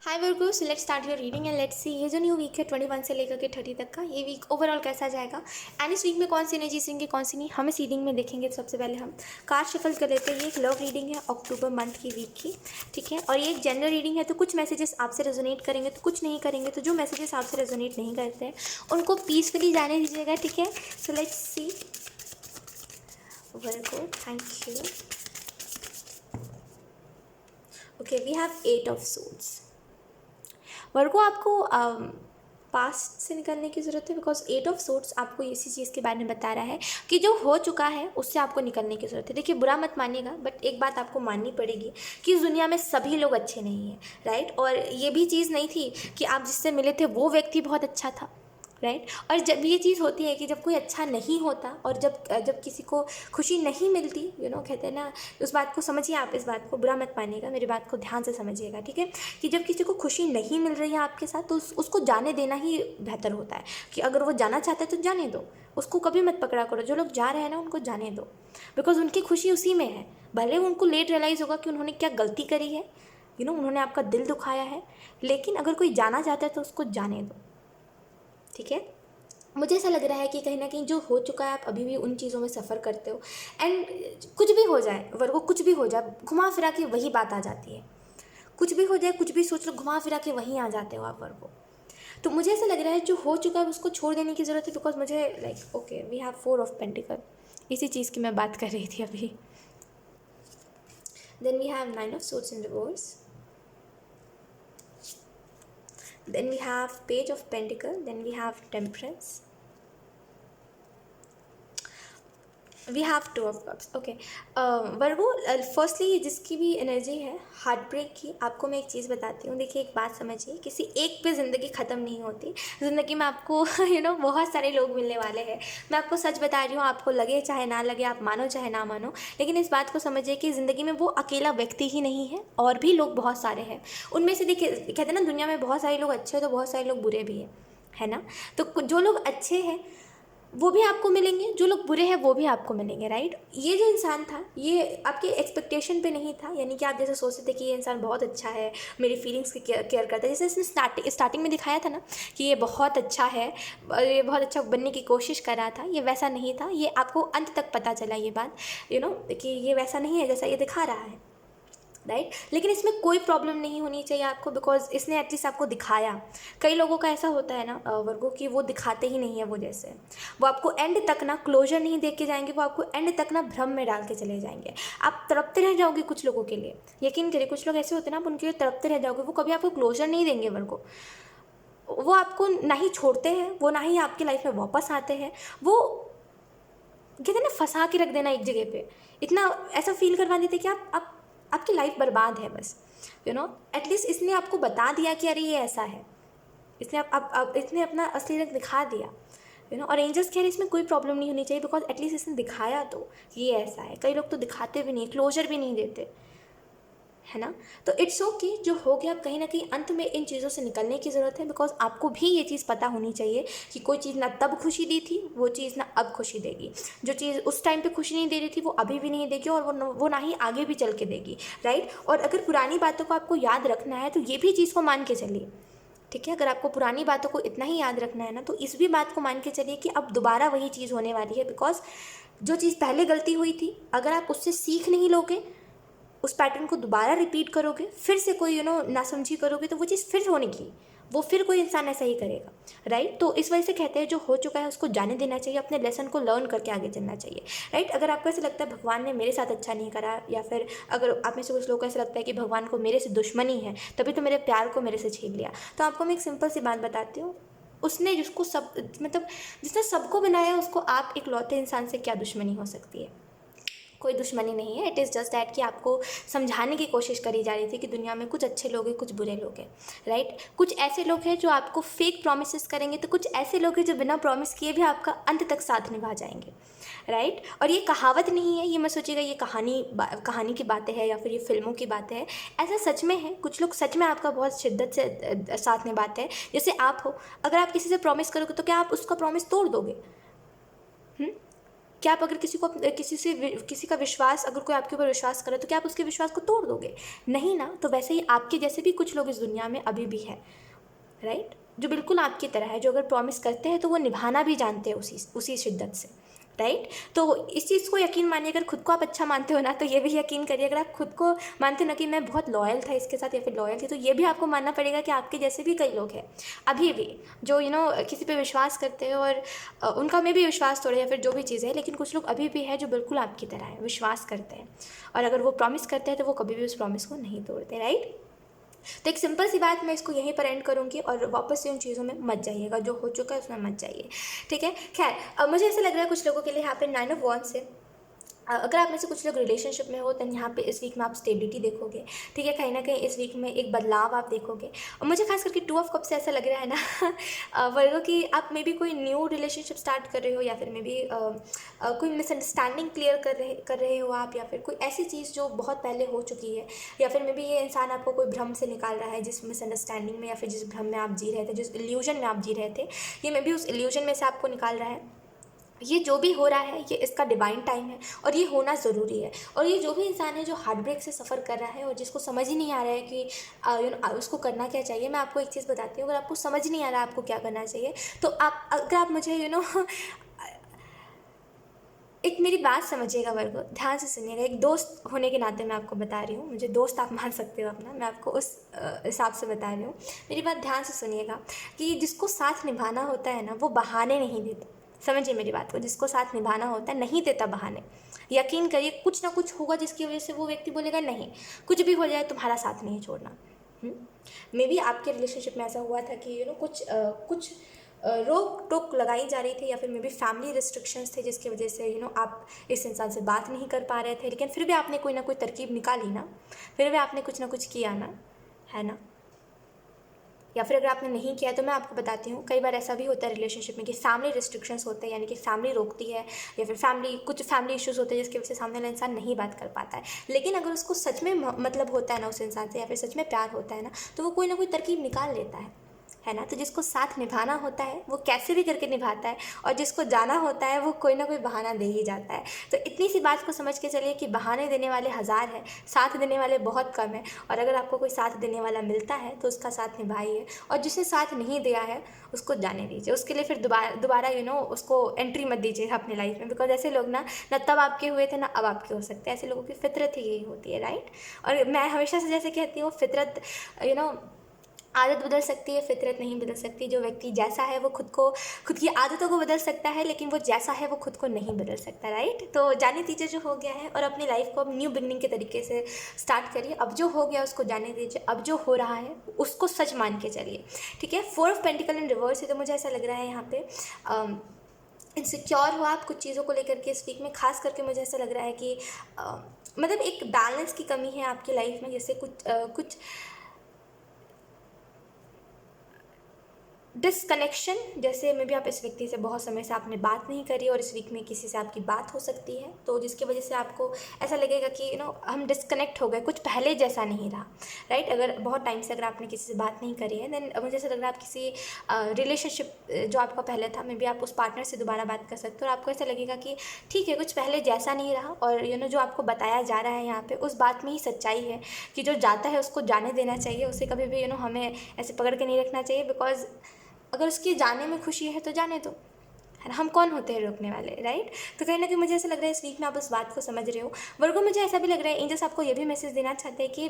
Hi Virgo, so let's start your reading and let's see ये जो new week है 21 से लेकर के 30 तक का, ये वीक ओवरऑल कैसा जाएगा एंड इस वीक में कौन सी एनर्जी सिंगे कौन सी नहीं, हम इस रीडिंग में देखेंगे। तो सबसे पहले हम कार्ड शफल कर लेते हैं। ये एक लव रीडिंग है अक्टूबर मंथ की वीक की, ठीक है। और ये एक जनरल रीडिंग है, तो कुछ मैसेजेस आपसे रेजोनेट करेंगे तो कुछ नहीं करेंगे। तो जो मैसेजेस आपसे रेजोनेट नहीं करते हैं उनको पीसफुली जाने दीजिएगा, ठीक है। So let's see Virgo, thank you. Okay, we have 8 of swords. Virgo, आपको पास्ट से निकलने की ज़रूरत है, बिकॉज 8 ऑफ सोर्ड्स आपको इसी चीज़ के बारे में बता रहा है कि जो हो चुका है उससे आपको निकलने की ज़रूरत है। देखिए, बुरा मत मानिएगा, बट एक बात आपको माननी पड़ेगी कि इस दुनिया में सभी लोग अच्छे नहीं हैं, राइट। और ये भी चीज़ नहीं थी कि आप जिससे मिले थे वो व्यक्ति बहुत अच्छा था, राइट। और जब ये चीज़ होती है कि जब कोई अच्छा नहीं होता और जब जब किसी को खुशी नहीं मिलती, कहते हैं ना, उस बात को समझिए। आप इस बात को बुरा मत मानिएगा, मेरी बात को ध्यान से समझिएगा, ठीक है। कि जब किसी को खुशी नहीं मिल रही है आपके साथ, तो उसको जाने देना ही बेहतर होता है। कि अगर वो जाना चाहता है तो जाने दो, उसको कभी मत पकड़ा करो। जो लोग जा रहे हैं ना, उनको जाने दो, बिकॉज उनकी खुशी उसी में है। भले उनको लेट रियलाइज़ होगा कि उन्होंने क्या गलती करी है, उन्होंने आपका दिल दुखाया है, लेकिन अगर कोई जाना चाहता है तो उसको जाने दो, ठीक है। मुझे ऐसा लग रहा है कि कहीं ना कहीं जो हो चुका है, आप अभी भी उन चीज़ों में सफ़र करते हो। एंड कुछ भी हो जाए वर्गो, कुछ भी हो जाए, घुमा फिरा के वही बात आ जाती है। कुछ भी हो जाए, कुछ भी सोच लो, घुमा फिरा के वहीं आ जाते हो आप वर्गो। तो मुझे ऐसा लग रहा है जो हो चुका है उसको छोड़ देने की ज़रूरत है, बिकॉज मुझे like okay, we have 4 of pentacles, इसी चीज़ की मैं बात कर रही थी अभी। Then we have 9 of swords in reverse. Then we have page of pentacle, then we have temperance, we have 2 of cups. Okay Virgo, firstly जिसकी भी एनर्जी है हार्ट ब्रेक की, आपको मैं एक चीज़ बताती हूँ। देखिए, एक बात समझिए, किसी एक पे ज़िंदगी ख़त्म नहीं होती। ज़िंदगी में आपको बहुत सारे लोग मिलने वाले हैं। मैं आपको सच बता रही हूँ, आपको लगे चाहे ना लगे, आप मानो चाहे ना मानो, लेकिन इस बात को समझिए कि ज़िंदगी में वो अकेला व्यक्ति ही नहीं है, और भी लोग बहुत सारे हैं। उनमें से देखिए, कहते हैं ना, दुनिया में बहुत सारे लोग अच्छे हैं तो बहुत सारे लोग बुरे भी हैं, है ना। तो जो लोग अच्छे हैं वो भी आपको मिलेंगे, जो लोग बुरे हैं वो भी आपको मिलेंगे, राइट। ये जो इंसान था, ये आपके एक्सपेक्टेशन पे नहीं था, यानी कि आप जैसे सोचते थे कि ये इंसान बहुत अच्छा है, मेरी फीलिंग्स की केयर करता है। जैसे इसने स्टार्टिंग में दिखाया था ना कि ये बहुत अच्छा है, ये बहुत अच्छा बनने की कोशिश कर रहा था, ये वैसा नहीं था। ये आपको अंत तक पता चला ये बात, कि ये वैसा नहीं है जैसा ये दिखा रहा है, राइट। लेकिन इसमें कोई प्रॉब्लम नहीं होनी चाहिए आपको, बिकॉज इसने एटलीस्ट आपको दिखाया। कई लोगों का ऐसा होता है ना वर्गो, कि वो दिखाते ही नहीं है, वो जैसे वो आपको एंड तक ना क्लोजर नहीं देख के जाएंगे, वो आपको एंड तक ना भ्रम में डाल के चले जाएंगे। आप तड़पते रह जाओगे कुछ लोगों के लिए, यकीन करिए, कुछ लोग ऐसे होते हैं ना, आप उनके लिए तड़पते रह जाओगे, वो कभी आपको क्लोजर नहीं देंगे वर्गो। वो आपको ना ही छोड़ते हैं, वो ना ही आपकी लाइफ में वापस आते हैं। वो कहते हैं ना, फंसा के रख देना एक जगह पे, इतना ऐसा फील करवा देते कि आप आपकी लाइफ बर्बाद है बस। एटलीस्ट इसने आपको बता दिया कि अरे ये ऐसा है, इसने आप इसने अपना असली रंग दिखा दिया। और एंजल्स कह रहे इसमें कोई प्रॉब्लम नहीं होनी चाहिए, बिकॉज एटलीस्ट इसने दिखाया तो कि ये ऐसा है। कई लोग तो दिखाते भी नहीं, क्लोजर भी नहीं देते, है ना। तो इट्स ओके, जो हो गया। अब कहीं ना कहीं अंत में इन चीज़ों से निकलने की ज़रूरत है, बिकॉज आपको भी ये चीज़ पता होनी चाहिए कि कोई चीज़ ना तब खुशी दी थी, वो चीज़ ना अब खुशी देगी। जो चीज़ उस टाइम पे खुशी नहीं दे रही थी वो अभी भी नहीं देगी, और वो ना ही आगे भी चल के देगी, राइट। और अगर पुरानी बातों को आपको याद रखना है तो ये भी चीज़ को मान के चलिए, ठीक है। अगर आपको पुरानी बातों को इतना ही याद रखना है ना, तो इस भी बात को मान के चलिए कि अब दोबारा वही चीज़ होने वाली है, बिकॉज जो चीज़ पहले गलती हुई थी, अगर आप उससे सीख नहीं लोगे, उस पैटर्न को दोबारा रिपीट करोगे, फिर से कोई नासमझी करोगे, तो वो चीज़ फिर होने की, वो फिर कोई इंसान ऐसा ही करेगा, राइट। तो इस वजह से कहते हैं जो हो चुका है उसको जाने देना चाहिए, अपने लेसन को लर्न करके आगे चलना चाहिए, राइट। अगर आपको ऐसा लगता है भगवान ने मेरे साथ अच्छा नहीं करा, या फिर अगर आप में से कुछ लोगों को ऐसा लगता है कि भगवान को मेरे से दुश्मनी है, तभी तो मेरे प्यार को मेरे से छीन लिया, तो आपको मैं एक सिंपल सी बात बताती हूँ। उसने जिसको सब मतलब जिसने सबको बनाया, उसको आप एक लौते इंसान से क्या दुश्मनी हो सकती है? कोई दुश्मनी नहीं है। इट इज़ जस्ट दैट कि आपको समझाने की कोशिश करी जा रही थी कि दुनिया में कुछ अच्छे लोग हैं, कुछ बुरे लोग हैं, राइट। कुछ ऐसे लोग हैं जो आपको फेक प्रॉमिसेस करेंगे, तो कुछ ऐसे लोग हैं जो बिना प्रॉमिस किए भी आपका अंत तक साथ निभा जाएंगे, राइट। और ये कहावत नहीं है, ये मत सोचिएगा ये कहानी की बातें हैं या फिर ये फिल्मों की बातें हैं। ऐसा सच में है, कुछ लोग सच में आपका बहुत शिद्दत से साथ निभाते हैं। जैसे आप हो, अगर आप किसी से प्रॉमिस करोगे तो क्या आप उसका प्रॉमिस तोड़ दोगे? क्या आप अगर किसी का विश्वास, अगर कोई आपके ऊपर विश्वास करे तो क्या आप उसके विश्वास को तोड़ दोगे? नहीं ना। तो वैसे ही आपके जैसे भी कुछ लोग इस दुनिया में अभी भी है, राइट, जो बिल्कुल आपकी तरह है, जो अगर प्रॉमिस करते हैं तो वो निभाना भी जानते हैं उसी शिद्दत से, राइट। तो इस चीज़ को यकीन मानिए, अगर खुद को आप अच्छा मानते हो ना तो ये भी यकीन करिए, अगर आप खुद को मानते हो ना कि मैं बहुत लॉयल था इसके साथ या फिर लॉयल थी, तो ये भी आपको मानना पड़ेगा कि आपके जैसे भी कई लोग हैं अभी भी जो किसी पे विश्वास करते हैं और उनका में भी विश्वास तोड़े या फिर जो भी चीज़ है, लेकिन कुछ लोग अभी भी है जो बिल्कुल आपकी तरह है, विश्वास करते हैं, और अगर वो प्रॉमिस करते हैं तो वो कभी भी उस प्रॉमिस को नहीं तोड़ते, राइट। तो एक सिंपल सी बात, मैं इसको यहीं पर एंड करूँगी और वापस से उन चीज़ों में मत जाइएगा, जो हो चुका है उसमें मत जाइए, ठीक है। खैर, अब मुझे ऐसा लग रहा है कुछ लोगों के लिए यहाँ पे 9 ऑफ वॉन्ड्स है। अगर आप में से कुछ लोग रिलेशनशिप में हो तो यहाँ पे इस वीक में आप स्टेबिलिटी देखोगे, ठीक है। कहीं ना कहीं इस वीक में एक बदलाव आप देखोगे। और मुझे खास करके 2 ऑफ कप से ऐसा लग रहा है ना वर्गो कि आप मे बी कोई न्यू रिलेशनशिप स्टार्ट कर रहे हो, या फिर मे बी कोई मिसअंडरस्टैंडिंग क्लियर कर रहे हो आप, या फिर कोई ऐसी चीज़ जो बहुत पहले हो चुकी है, या फिर मे बी ये इंसान आपको कोई भ्रम से निकाल रहा है, जिस मिसअंडरस्टैंडिंग में या फिर जिस भ्रम में आप जी रहे थे, जिस इल्यूजन में आप जी रहे थे, ये मे बी उस इल्यूजन में से आपको निकाल रहा है। ये जो भी हो रहा है ये इसका डिवाइन टाइम है और ये होना ज़रूरी है। और ये जो भी इंसान है जो हार्ट ब्रेक से सफ़र कर रहा है और जिसको समझ ही नहीं आ रहा है कि उसको करना क्या चाहिए, मैं आपको एक चीज़ बताती हूँ, अगर आपको समझ नहीं आ रहा है आपको क्या करना चाहिए, तो अगर आप मुझे एक मेरी बात समझिएगा वर्गो, ध्यान से सुनिएगा। एक दोस्त होने के नाते मैं आपको बता रही हूँ, मुझे दोस्त आप मान सकते हो अपना, मैं आपको उस हिसाब से बता रही हूँ। मेरी बात ध्यान से सुनिएगा कि जिसको साथ निभाना होता है ना वो बहाने नहीं देता। समझिए मेरी बात को, जिसको साथ निभाना होता है नहीं देता बहाने। यकीन करिए कुछ ना कुछ होगा जिसकी वजह से वो व्यक्ति बोलेगा नहीं, कुछ भी हो जाए तुम्हारा साथ नहीं छोड़ना। मे बी आपके रिलेशनशिप में ऐसा हुआ था कि कुछ रोक टोक लगाई जा रही थी, या फिर मे बी फैमिली रिस्ट्रिक्शंस थे जिसकी वजह से आप इस इंसान से बात नहीं कर पा रहे थे, लेकिन फिर भी आपने कोई ना कोई तरकीब निकाली ना, फिर भी आपने कुछ ना कुछ किया ना, है ना। या फिर अगर आपने नहीं किया तो मैं आपको बताती हूँ, कई बार ऐसा भी होता है रिलेशनशिप में कि फैमिली रिस्ट्रिक्शंस होते हैं, यानी कि फैमिली रोकती है, या फिर कुछ फैमिली इश्यूज़ होते हैं जिसकी वजह से सामने वाला इंसान नहीं बात कर पाता है। लेकिन अगर उसको सच में मतलब होता है ना उस इंसान से, या फिर सच में प्यार होता है ना, तो वो कोई ना कोई तरकीब निकाल लेता है ना। तो जिसको साथ निभाना होता है वो कैसे भी करके निभाता है, और जिसको जाना होता है वो कोई ना कोई बहाना दे ही जाता है। तो इतनी सी बात को समझ के चलिए कि बहाने देने वाले हज़ार हैं, साथ देने वाले बहुत कम हैं। और अगर आपको कोई साथ देने वाला मिलता है तो उसका साथ निभाइए, और जिसने साथ नहीं दिया है उसको जाने दीजिए। उसके लिए फिर दोबारा उसको एंट्री मत दीजिएगा अपनी लाइफ में, बिकॉज ऐसे लोग ना तब आपके हुए थे ना अब आपके हो सकते हैं। ऐसे लोगों की फितरत ही यही होती है, राइट। और मैं हमेशा से जैसे कहती हूँ, फितरत आदत बदल सकती है, फितरत नहीं बदल सकती। जो व्यक्ति जैसा है वो खुद की आदतों को बदल सकता है, लेकिन वो जैसा है वो खुद को नहीं बदल सकता, राइट। तो जाने दीजिए जो हो गया है, और अपनी लाइफ को अब न्यू बिगनिंग के तरीके से स्टार्ट करिए। अब जो हो गया उसको जाने दीजिए, अब जो हो रहा है उसको सच मान के चलिए, ठीक है। 4 ऑफ पेंटिकल इन रिवर्स है, तो मुझे ऐसा लग रहा है यहाँ पे इनसिक्योर हो आप कुछ चीज़ों को लेकर के इस वीक में। खास करके मुझे ऐसा लग रहा है कि मतलब एक बैलेंस की कमी है आपकी लाइफ में, जैसे कुछ डिसकनेक्शन, जैसे मे भी आप इस व्यक्ति से बहुत समय से आपने बात नहीं करी और इस वीक में किसी से आपकी बात हो सकती है, तो जिसकी वजह से आपको ऐसा लगेगा कि हम डिसकनेक्ट हो गए, कुछ पहले जैसा नहीं रहा, राइट। अगर बहुत टाइम से अगर आपने किसी से बात नहीं करी है, देन मुझे ऐसा लग रहा है आप किसी रिलेशनशिप जो आपका पहले था, मे बी आप उस पार्टनर से दोबारा बात कर सकते हो, और आपको ऐसा लगेगा कि ठीक है कुछ पहले जैसा नहीं रहा, और जो आपको बताया जा रहा है यहाँ पे उस बात में ही सच्चाई है कि जो जाता है उसको जाने देना चाहिए, उसे कभी भी हमें ऐसे पकड़ के नहीं रखना चाहिए, बिकॉज अगर उसके जाने में खुशी है तो जाने दो, है ना। हम कौन होते हैं रोकने वाले, राइट। तो कहीं ना कहीं मुझे ऐसा लग रहा है इस वीक में आप उस बात को समझ रहे हो। वर्गो मुझे ऐसा भी लग रहा है एंजल्स आपको ये भी मैसेज देना चाहते हैं कि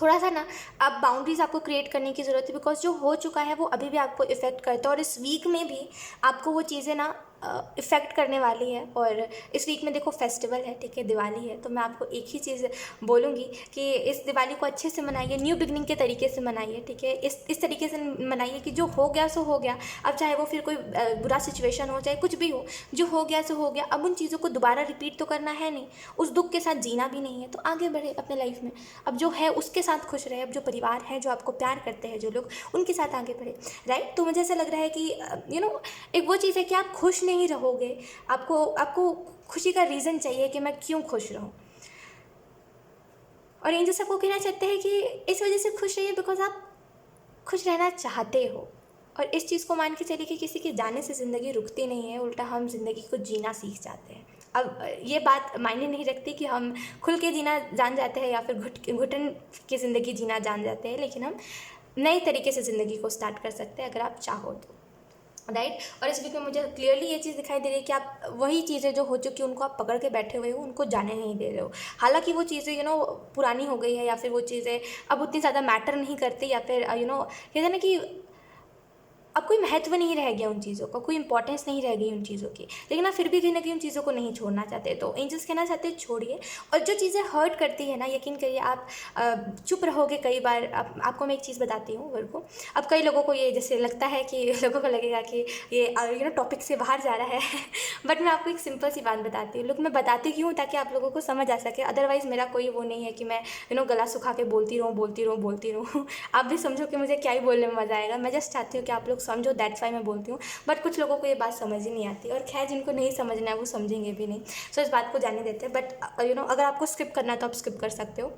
थोड़ा सा ना आप बाउंड्रीज आपको क्रिएट करने की ज़रूरत है, बिकॉज जो हो चुका है वो अभी भी आपको इफ़ेक्ट करता है, और इस वीक में भी आपको वो चीज़ें ना इफ़ेक्ट करने वाली है। और इस वीक में देखो फेस्टिवल है, ठीक है, दिवाली है, तो मैं आपको एक ही चीज़ बोलूँगी कि इस दिवाली को अच्छे से मनाइए, न्यू बिगनिंग के तरीके से मनाइए, ठीक है। इस तरीके से मनाइए कि जो हो गया सो हो गया। अब चाहे वो फिर कोई बुरा सिचुएशन हो, चाहे कुछ भी हो, जो हो गया सो हो गया। अब उन चीज़ों को दोबारा रिपीट तो करना है नहीं, उस दुख के साथ जीना भी नहीं है, तो आगे बढ़े अपने लाइफ में। अब जो है उसके साथ खुश रहे, अब जो परिवार है, जो आपको प्यार करते हैं जो लोग, उनके साथ आगे बढ़े, राइट। तो मुझे ऐसा लग रहा है कि एक वो चीज़ है कि आप खुश नहीं रहोगे, आपको खुशी का रीज़न चाहिए कि मैं क्यों खुश रहूं। और एंजल सबको कहना चाहते हैं कि इस वजह से खुश रहिए बिकॉज आप खुश रहना चाहते हो, और इस चीज़ को मान के चलिए कि किसी के जाने से ज़िंदगी रुकती नहीं है, उल्टा हम ज़िंदगी को जीना सीख जाते हैं। अब ये बात मायने नहीं रखती कि हम खुल के जीना जान जाते हैं या फिर घुटन की ज़िंदगी जीना जान जाते हैं, लेकिन हम नए तरीके से ज़िंदगी को स्टार्ट कर सकते हैं अगर आप चाहो तो, राइट। और इस वीक में मुझे क्लियरली ये चीज़ दिखाई दे रही है कि आप वही चीज़ें जो हो चुकी उनको आप पकड़ के बैठे हुए हो, उनको जाने नहीं दे रहे हो। हालांकि वो चीज़ें पुरानी हो गई है या फिर वो चीज़ें अब उतनी ज़्यादा मैटर नहीं करती, या फिर कहते हैं ना कि अब कोई महत्व नहीं रह गया उन चीज़ों का, कोई इंपॉर्टेंस नहीं रह गई उन चीज़ों की, लेकिन आप फिर भी कहीं ना कहीं उन चीज़ों को नहीं छोड़ना चाहते। तो एंजल्स कहना चाहते हैं छोड़िए। और जो चीज़ें हर्ट करती है ना, यकीन करिए आप चुप रहोगे कई बार। आपको मैं एक चीज़ बताती हूँ वर्ग को। अब कई लोगों को ये जैसे लगता है कि लोगों को लगेगा कि ये टॉपिक से बाहर जा रहा है बट मैं आपको एक सिंपल सी बात बताती हूँ। लोग मैं बताती क्यों, ताकि आप लोगों को समझ आ सके। अदरवाइज़ मेरा कोई वो नहीं है कि मैं गला सुखा के बोलती रहूँ आप भी समझो कि मुझे क्या ही बोलने में मज़ा आएगा। मैं जस्ट चाहती हूँ कि आप लोग समझो, दैट्स वाई मैं बोलती हूँ। बट कुछ लोगों को ये बात समझ ही नहीं आती, और खैर जिनको नहीं समझना है वो समझेंगे भी नहीं। सो इस बात को जाने देते हैं। बट अगर आपको स्किप करना है तो आप स्किप कर सकते हो।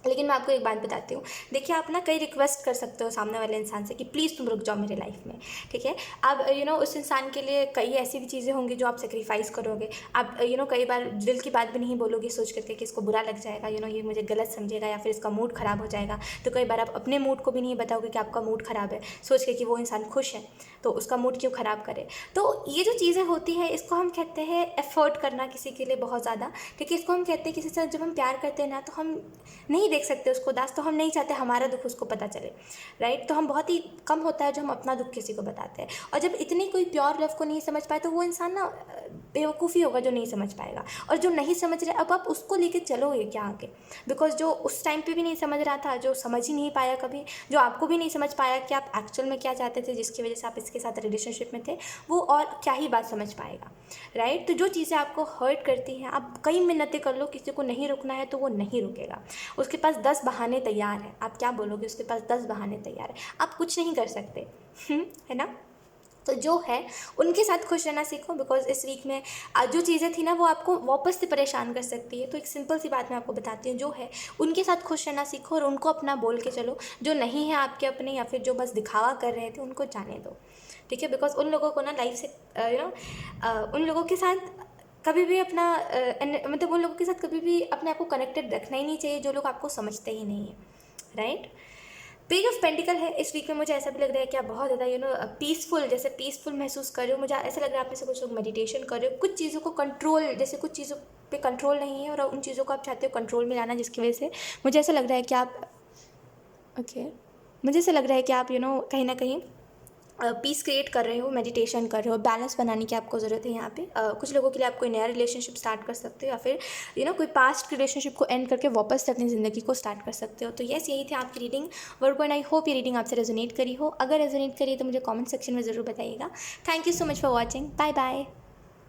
लेकिन मैं आपको एक बात बताती हूँ। देखिए, आप ना कई रिक्वेस्ट कर सकते हो सामने वाले इंसान से कि प्लीज़ तुम रुक जाओ मेरे लाइफ में, ठीक है। अब उस इंसान के लिए कई ऐसी भी चीज़ें होंगी जो आप सेक्रीफाइस करोगे। आप कई बार दिल की बात भी नहीं बोलोगे सोच करके कि इसको बुरा लग जाएगा, ये मुझे गलत समझेगा या फिर इसका मूड ख़राब हो जाएगा। तो कई बार आप अपने मूड को भी नहीं बताओगे कि आपका मूड ख़राब है, सोच के कि वो इंसान खुश है तो उसका मूड क्यों ख़राब करे। तो ये जो चीज़ें होती है इसको हम कहते हैं एफर्ट करना किसी के लिए बहुत ज़्यादा, ठीक है। इसको हम कहते हैं किसी से जब हम प्यार करते हैं ना, तो हम नहीं देख सकते उसको उदास, तो हम नहीं चाहते हमारा दुख उसको पता चले, राइट। तो हम बहुत ही कम होता है जो हम अपना दुख किसी को बताते हैं। और जब इतनी कोई प्योर लव को नहीं समझ पाए तो वो इंसान ना बेवकूफ़ी होगा जो नहीं समझ पाएगा। और जो नहीं समझ रहे, अब आप उसको लेके चलोगे क्या आगे? बिकॉज जो उस टाइम पे भी नहीं समझ रहा था, जो समझ ही नहीं पाया कभी, जो आपको भी नहीं समझ पाया कि आप एक्चुअल में क्या चाहते थे, जिसकी वजह से आप इसके साथ रिलेशनशिप में थे, वो और क्या ही बात समझ पाएगा, राइट। तो जो चीज़ें आपको हर्ट करती हैं, आप कई मिन्नतें कर लो, किसी को नहीं रुकना है तो वो नहीं रुकेगा। उसके पास 10 बहाने तैयार हैं। आप क्या बोलोगे? उसके पास 10 बहाने तैयार हैं, आप कुछ नहीं कर सकते, है ना। तो जो है उनके साथ खुश रहना सीखो। बिकॉज इस वीक में जो चीज़ें थी ना वो आपको वापस से परेशान कर सकती है। तो एक सिंपल सी बात मैं आपको बताती हूँ, जो है उनके साथ खुश रहना सीखो और उनको अपना बोल के चलो। जो नहीं है आपके अपने या फिर जो बस दिखावा कर रहे थे उनको जाने दो, ठीक है। बिकॉज उन लोगों को ना लाइफ से उन लोगों के साथ कभी भी अपना मतलब उन लोगों के साथ कभी भी अपने आप को कनेक्टेड रखना ही नहीं चाहिए जो लोग आपको समझते ही नहीं है, राइट। पेज ऑफ पेंटिकल है इस वीक में। मुझे ऐसा भी लग रहा है कि आप बहुत ज़्यादा पीसफुल, जैसे पीसफुल महसूस कर रहे हो। मुझे ऐसा लग रहा है आप में से कुछ लोग मेडिटेशन कर रहे हो, कुछ चीज़ों को कंट्रोल, जैसे कुछ चीज़ों पे कंट्रोल नहीं है और उन चीज़ों को आप चाहते हो कंट्रोल में लाना, जिसकी वजह से मुझे ऐसा लग रहा है कि आप मुझे ऐसा लग रहा है कि आप कहीं ना कहीं पीस क्रिएट कर रहे हो, मेडिटेशन कर रहे हो, बैलेंस बनाने की आपको ज़रूरत है यहाँ पे। कुछ लोगों के लिए आप कोई नया रिलेशनशिप स्टार्ट कर सकते हो या फिर कोई पास्ट रिलेशनशिप को एंड करके वापस से अपनी ज़िंदगी को स्टार्ट कर सकते हो। तो यस, यही थी आपकी reading Virgo, and I hope ये रीडिंग आपसे रेजोनेट करी हो। अगर रेजोनेट करी तो मुझे कॉमेंट सेक्शन में ज़रूर बताइएगा। Thank you so much for watching. Bye bye.